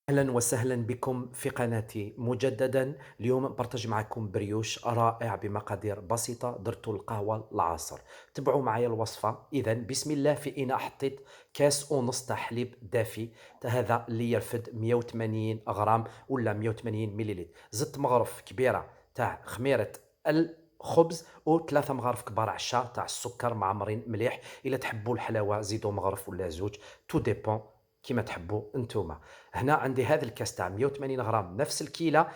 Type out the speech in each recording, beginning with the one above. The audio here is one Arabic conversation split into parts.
أهلا وسهلا بكم في قناتي مجددا. اليوم نبرتج معكم بريوش رائع بمقادير بسيطة درتو القهوة العصر. تبعوا معايا الوصفة. إذا بسم الله، في إناء حطيت كاس ونص تاع حليب دافي، هذا اللي يرفد 180 غرام ولا 180 مليلتر. زدت مغرف كبيرة تاع خميرة الخبز وثلاثة مغارف كبار عشا تاع السكر معمرين مليح. إلا تحبوا الحلاوة زيدوا مغرف ولا زوج، تو ديبون كيما تحبوا انتوما. هنا عندي هذا الكاس تاع 180 غرام نفس الكيلة،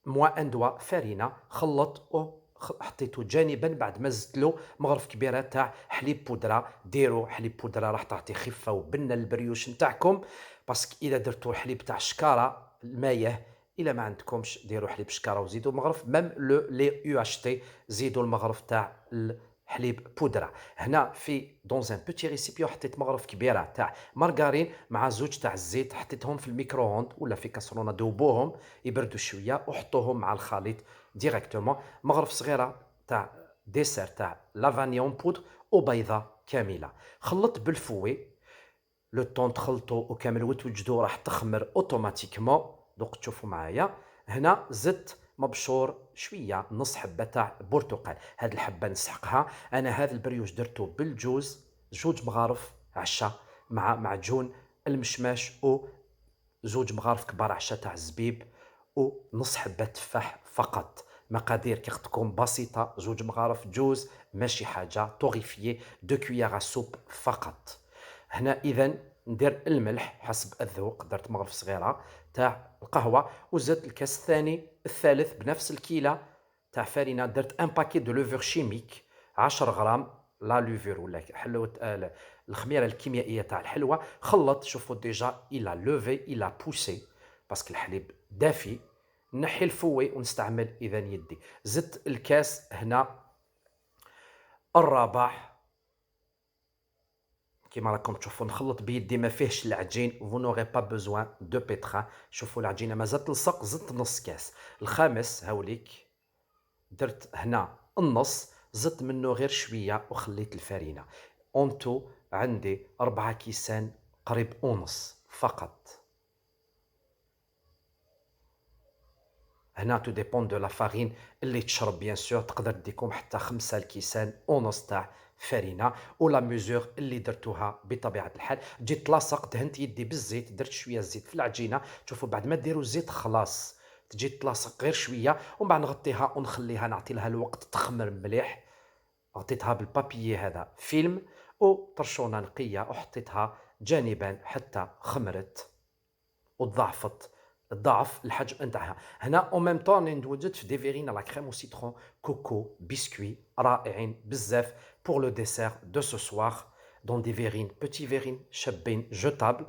موا ان دوا فارينة خلط حطيته جانبا بعد ما زدت له مغرف كبيره تاع حليب بودره. ديروا حليب بودره راح تعطي خفه وبنه للبريوش نتاعكم، باسكو اذا درتوا حليب تاع الشكاره المايه، الا ما عندكمش ديروا حليب شكاره وزيدوا مغرف. ميم لو لي يو اش تي زيدوا المغرف تاع الحليب بودره. هنا في دون ان بوتي ريسيبيو حطيت مغرف كبيره تاع مارغارين مع زوج تاع الزيت، حطيتهم في الميكرووند ولا في كاسرونه، دوبوهم يبردوا شويه وحطوهم مع الخليط ديريكتومون. مغرف صغيره تاع ديسير تاع لافانيون بودر وبيضه كامله. خلطت بالفوي لو طون تخلطوا وكامل وتوجدوا راح تخمر اوتوماتيكمون. دوك تشوفوا معايا هنا زدت مبشور شويه نص حبه تاع برتقال. هاد الحبه نسحقها. انا هذا البريوش درتو بالجوز، جوج مغارف عشا مع معجون المشماش وزوج مغارف كبار عشا تاع الزبيب ونص حبه تفاح فقط. مقادير كي تكون بسيطه، زوج مغارف جوز ماشي حاجه طوغيفيي، دو كويير سوب فقط. هنا اذا ندير الملح حسب الذوق، درت مغرف صغيره تاع القهوه وزدت الكاس الثاني الثالث بنفس الكيله تاع فارينه. درت ان باكي دو لوفر شيميك 10 غرام، لا لوفر ولا حلوه الخميره الكيميائيه تاع الحلوه. خلط شوفوا ديجا الى لوفي الى بوسي باسكو الحليب دافي. نحي الفوي ونستعمل اذا يدي. زدت الكاس هنا الرابع كيما راكم تشوفوا نخلط بيدي ما فيهش العجين، vous n'aurez pas besoin de pétrin. شوفوا العجينه مازال تلصق، زدت نص كاس. الخامس هاوليك درت هنا النص، زدت منه غير شويه وخليت الفارينه. اونتو عندي 4 كيسان قريب ونص فقط. هنا تو ديبون دو لا فارين اللي تشرب بيان سور، تقدر ديكم حتى 5 كيسان ونص تاع فرينه. ولا ميزور اللي درتوها بطبيعه الحال. جيت لاصق دهنت يدي بالزيت، درت شويه زيت في العجينه. شوفوا بعد ما ديروا الزيت خلاص تجي تلاصق غير شويه، ومن بعد نغطيها ونخليها نعطي لها الوقت تخمر مليح. غطيتها بالبابيي هذا فيلم وطرشونه نقيه وحطيتها جانبا حتى خمرت وتضاعفت ضعف الحجم نتاعها. هنا او ميم طون نوجد في دي فيرين لا كريم وسيترون كوكو بسكوي رائعين بزاف بور لو ديسير دو سو سوار. دون دي فيرين بوتي فيرين شابين جوتابل.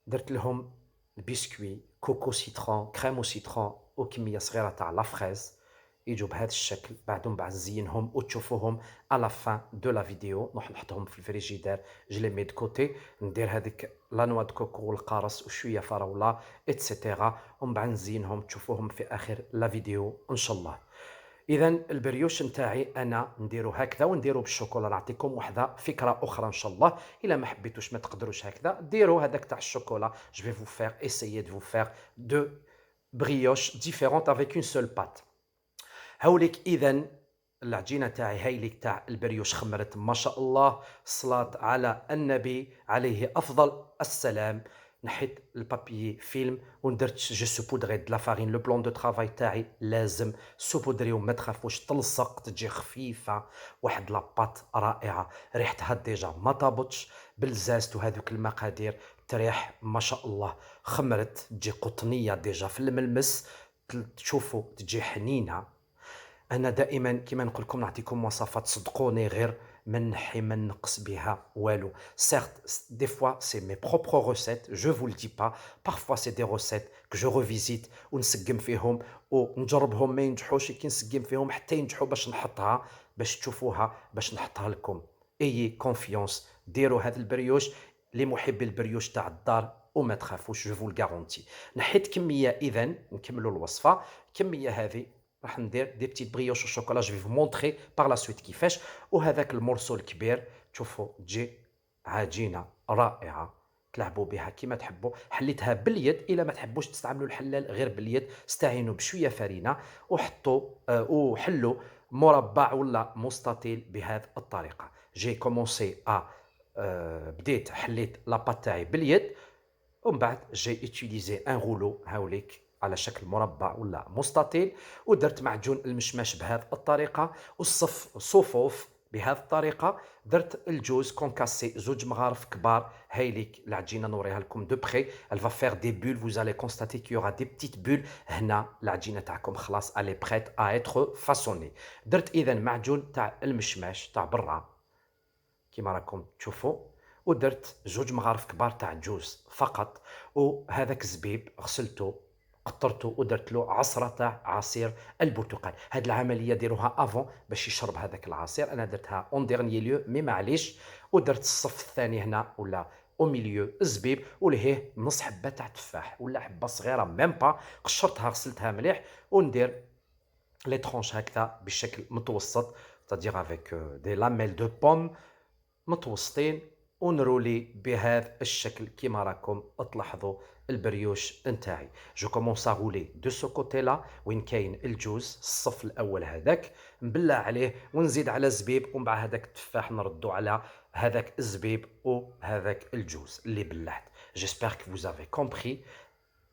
درت لهم البسكوي كوكو سيترون كريم وسيترون وكميه صغيره تاع لا فريز. يجوا بهذا الشكل. بعدهم بعد نزينهم وتشوفوهم على فان دو لا فيديو. نروح نحطهم في الفريجيدير، جو لي مي دو كوتي. ندير هذيك لا نوا دو كوكو والقرص وشويه فراوله اتسيتيرا، ومن بعد نزينهم تشوفوهم في اخر لا فيديو ان شاء الله. اذا البريوش نتاعي انا نديرو هكذا ونديرو بالشوكولا. نعطيكم واحده فكره اخرى ان شاء الله. الا ما حبيتوش ما تقدروش هكذا ديروا هذاك تاع الشوكولا. جو في فو فير اسيي دو فو فير دو brioches différentes avec une seule pâte. هاوليك إذا العجينة تاعي هايليك تاع البريوش خمرت ما شاء الله. صلاة على النبي عليه أفضل السلام. نحيت البابيي فيلم وندرت جو سوبودغي د لا فارين. لو بلون دو ترافاي تاعي لازم سوبودريو ما تخافوش تلصق تجي خفيفة. واحد لاباط رائعة ريحتها ديجا ما طابتش بالزاز وهذوك المقادير تريح ما شاء الله. خمرت تجي قطنية ديجا في الملمس، تشوفوا تجي حنينة. أنا دائمًا كيما نقول لكم نعطيكم وصفات صدقوني غير ما نحي ما نقص بها والو. Certes, des fois c'est mes propres recettes, je vous le dis pas. Parfois c'est des recettes que je revisite ونسقم فيهم ونجربهم ما ينجحوش، كي نسقم فيهم حتى ينجحوا باش نحطها باش تشوفوها باش نحطها لكم. أيي confiance. ديروا هذا البريوش لمحبي البريوش تاع الدار وما تخافوش je vous le garantis. نحيت كمية إذا نكملوا الوصفة. الكمية هذه راح ندير دي بتيت بريوش الشوكولا. جو في فو مونطري باغ لا سويت كيفاش. وهذاك المورسو الكبير تشوفوا تجي عجينه رائعه تلعبوا بها كيما تحبوا. حليتها باليد، إلا ما تحبوش تستعملوا الحلال غير باليد استعينوا بشوية فرينة وحطوا وحلوا مربع ولا مستطيل بهذه الطريقة. جي كومونسي بديت حليت لاباط تاعي باليد، ومن بعد جي utiliser ان غولو هاوليك على شكل مربع ولا مستطيل، ودرت معجون المشماش بهذه الطريقة والصف صفوف بهذه الطريقة. درت الجوز كونكاسي زوج مغارف كبار هايليك العجينة نوريها لكم دو بخي. elle va faire des bulles, vous allez constater qu'il y aura des petites bulles. هنا العجينة تاعكم خلاص elle est prête à être façonnée. درت إذا معجون تاع المشماش تاع برا كيما راكم تشوفوا، ودرت زوج مغارف كبار تاع الجوز فقط، وهذاك الزبيب غسلته قطرته ودرت له عصرة تاع عصير البرتقال. هاد العملية ديروها افون باش يشرب هذاك العصير، انا درتها اون ديرنيي ليو مي معليش. ودرت الصف الثاني هنا ولا او ميليو الزبيب، ولهيه نص حبة تاع تفاح ولا حبة صغيرة ميم با، قشرتها غسلتها مليح، وندير لي ترونش هكذا بشكل متوسط، c'est-à-dire avec des lamelles de pomme متوسطين، ونرولي بهذا الشكل كيما راكم تلاحظوا البريوش نتاعي. جو كومونس غولي دو سو كوتي لا وين كاين الجوز الصف الاول هذاك نبلع عليه ونزيد على زبيب، ومن بعد هذاك التفاح نردو على هذاك الزبيب وهذاك الجوز اللي بلعت. جيسبر كو فوز كومبري.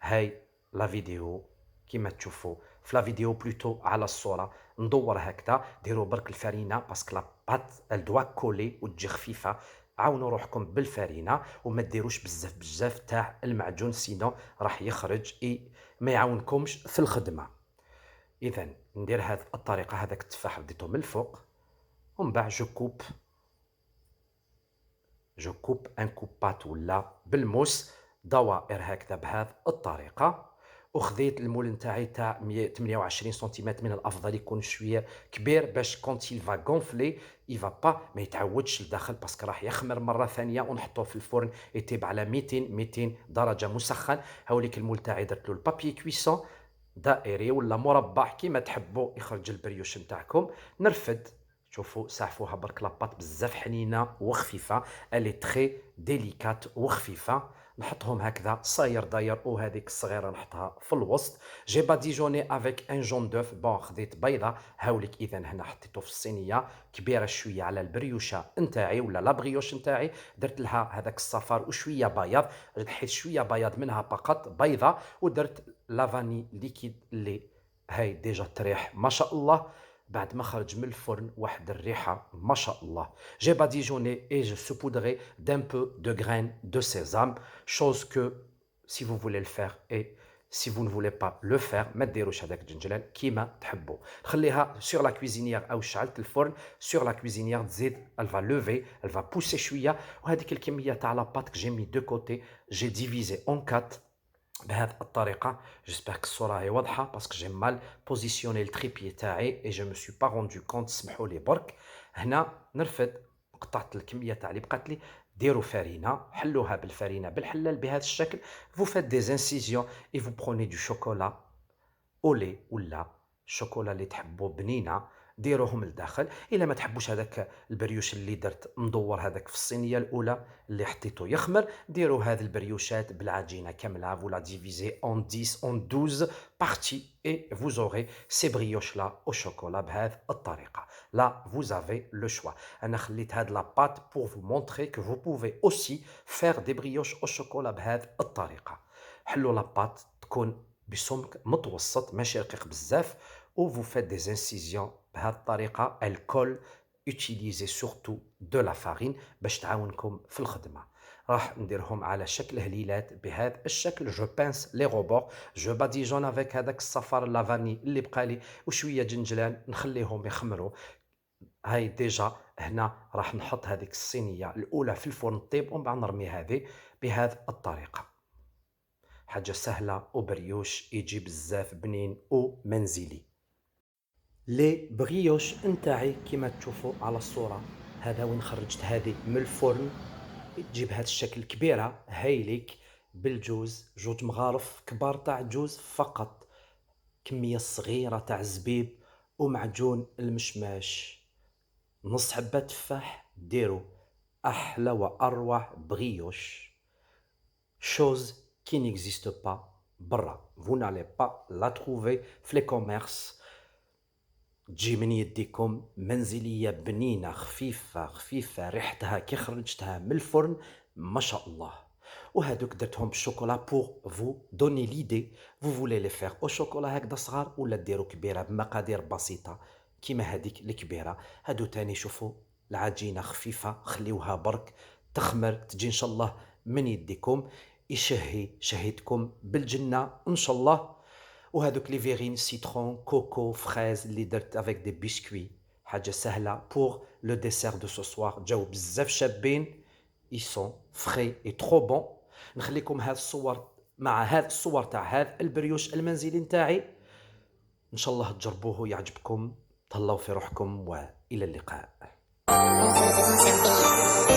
هاي لا فيديو كيما تشوفوا في لا فيديو بلوتو على الصوره ندور هكذا. ديروا برك الفرينه باسكو لا بات ال دوا كولي وتجي خفيفه. عاونوا روحكم بالفرينه وما ديروش بزاف بزاف تاع المعجون سينو راح يخرج ما يعاونكمش في الخدمه. اذا ندير هذه الطريقه، هذاك التفاح رديته من الفوق، ومن بعد جو كوب ان كوبات ولا بالموس دوائر هكذا بهذه الطريقه. وخذيت المول نتاعي تاع 128 سنتيمتر، من الافضل يكون شويه كبير باش كونت يل فا غونفلي يفا با ما يتعودش لداخل باسكو راح يخمر مره ثانيه، ونحطوه في الفرن يطيب على 200 درجه مسخن. هاوليك المول تاعي درت له البابي كويسون دائري ولا مربع كيما تحبوا يخرج البريوش نتاعكم. نرفد، شوفوا ساعفوها برك لاباط بزاف حنينه وخفيفه، الي تري ديليكات وخفيفه. نحطهم هكذا صاير داير، وهذيك الصغيره نحطها في الوسط. جي باديجوني افيك ان جون دوف بون، خذيت بيضه هاوليك اذا هنا حطيته في الصينيه كبيره شويه على البريوشه نتاعي ولا لا بريوش نتاعي. درت لها هذاك الصفار وشويه بياض، حيت شويه بياض منها فقط بيضه، ودرت لافاني ليكيد اللي هاي ديجا تريح ما شاء الله بعد ما خرج من الفرن واحد الريحة ما شاء الله. J'ai badigeonné et je saupoudré d'un peu de graines de sésame, chose que si vous voulez le faire et si vous ne voulez pas le faire ما ديروش هذاك الجنجلان كيما تحبوا. خليها sur la cuisinière أو شعلت الفرن sur la cuisinière تزيد elle va lever elle va pousser شوية. وهذيك الكمية تاع لاباط que j'ai mis de côté j'ai divisé en 4 بهذه الطريقة. جيسبر الصورة هي واضحة باسكو جي مال بوزيسيوني التريبي تاعي اي جو مو سوي با روندو كونت. سمحوا لي برك. هنا نرفد قطعت الكمية تاع اللي بقات لي. ديروا فرينة، حلوها بالفرينة بالحلال بهذا الشكل. vous faites des incisions et vous prenez du chocolat au lait ولا الشوكولا اللي تحبوا بنينه ديروهم لداخل. الا ما تحبوش هذاك البريوش اللي درت مدور هذاك في الصينيه الاولى اللي حطيته يخمر، ديروا هذه البريوشات بالعجينه كامله. vous la divisez en 10 en 12 parties et vous aurez ces brioches là au chocolat بهذه الطريقه. là vous avez le choix. انا خليت هذه la pâte pour vous montrer que vous pouvez aussi faire des brioches au chocolat بهذه الطريقه. حلوا la pâte تكون بسمك متوسط ماشي رقيق بزاف، و vous faites des incisions بهذه الطريقة. الكل utilisez surtout de la farine باش تعاونكم في الخدمة. راح نديرهم على شكل هليلات بهذا الشكل. جو بانس لي روبور، جو باديجون افيك هذاك الصفار لافاني اللي بقالي وشوية جنجلان نخليهم يخمروا. هاي ديجا هنا راح نحط هذيك الصينية الأولى في الفرن طيب، ومن بعد نرمي هذه بهذه الطريقة. حاجة سهلة وبريوش يجي بزاف بنين ومنزلي. لي بريوش نتاعي كيما تشوفوا على الصورة، هذا وين خرجت هذه من الفرن تجيب هذا الشكل كبيرة هايليك بالجوز، جوج مغارف كبار تاع جوز فقط، كمية صغيرة تاع زبيب ومعجون المشماش، نص حبة تفاح. ديروا أحلى وأروع بريوش chose qui n'existe pas برا. Vous n'allez pas la trouver في les commerces. تجي من يديكم منزلية بنينة خفيفة ريحتها كي خرجتها من الفرن ما شاء الله. وهادوك درتهم بالشوكولا pour vous donner l'idée. Vous voulez les faire au chocolat هكذا صغار ولا ديروا كبيرة بمقادير بسيطة كيما هذيك الكبيرة. هادو تاني شوفوا العجينة خفيفة، خليوها برك تخمر تجي ان شاء الله من يديكم شهيتكم بالجنة ان شاء الله. وهذوك لي فيغين سيترون كوكو فريز اللي درت افيك دي بيسكوي حاجه سهله بور لو ديسير دو سو سوار، جاو بزاف شابين اي سون فري اي ترو بون. نخليكم هاد الصور مع هاد الصور تاع هاد البريوش المنزلي نتاعي، ان شاء الله تجربوه يعجبكم. تهلاو في روحكم والى اللقاء.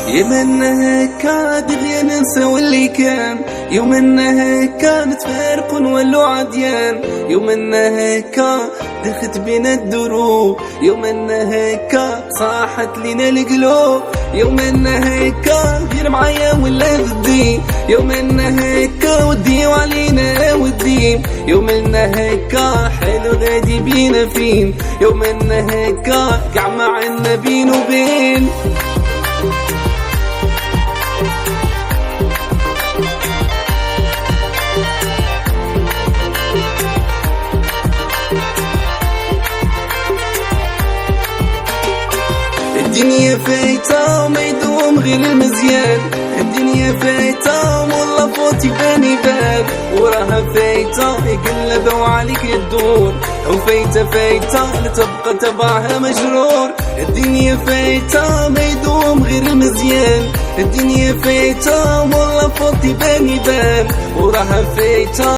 يمنا هكا دغيا ننساو اللي كان، يومنا هكا نتفارق ونولو عديان، يومنا هكا دخت بينا الدروب، يومنا هكا صاحت لينا القلوب، يومنا هكا دير معايا ولا ضدي، يومنا هكا وديو علينا ودي، يومنا هكا حلو غادي بينا فين، يومنا هكا كاع ما عنا بين وبين. الدنيا فايتة وما يدوم غير المزيان، الدنيا فايتة والله فوتي باني بان، وراها فايتة يقلبوا عليك الدور، وفايتة لتبقى تبعها مجرور. الدنيا فايتة ما يدوم غير المزيان، الدنيا فايتة والله فوتي باني بان، وراها فايتة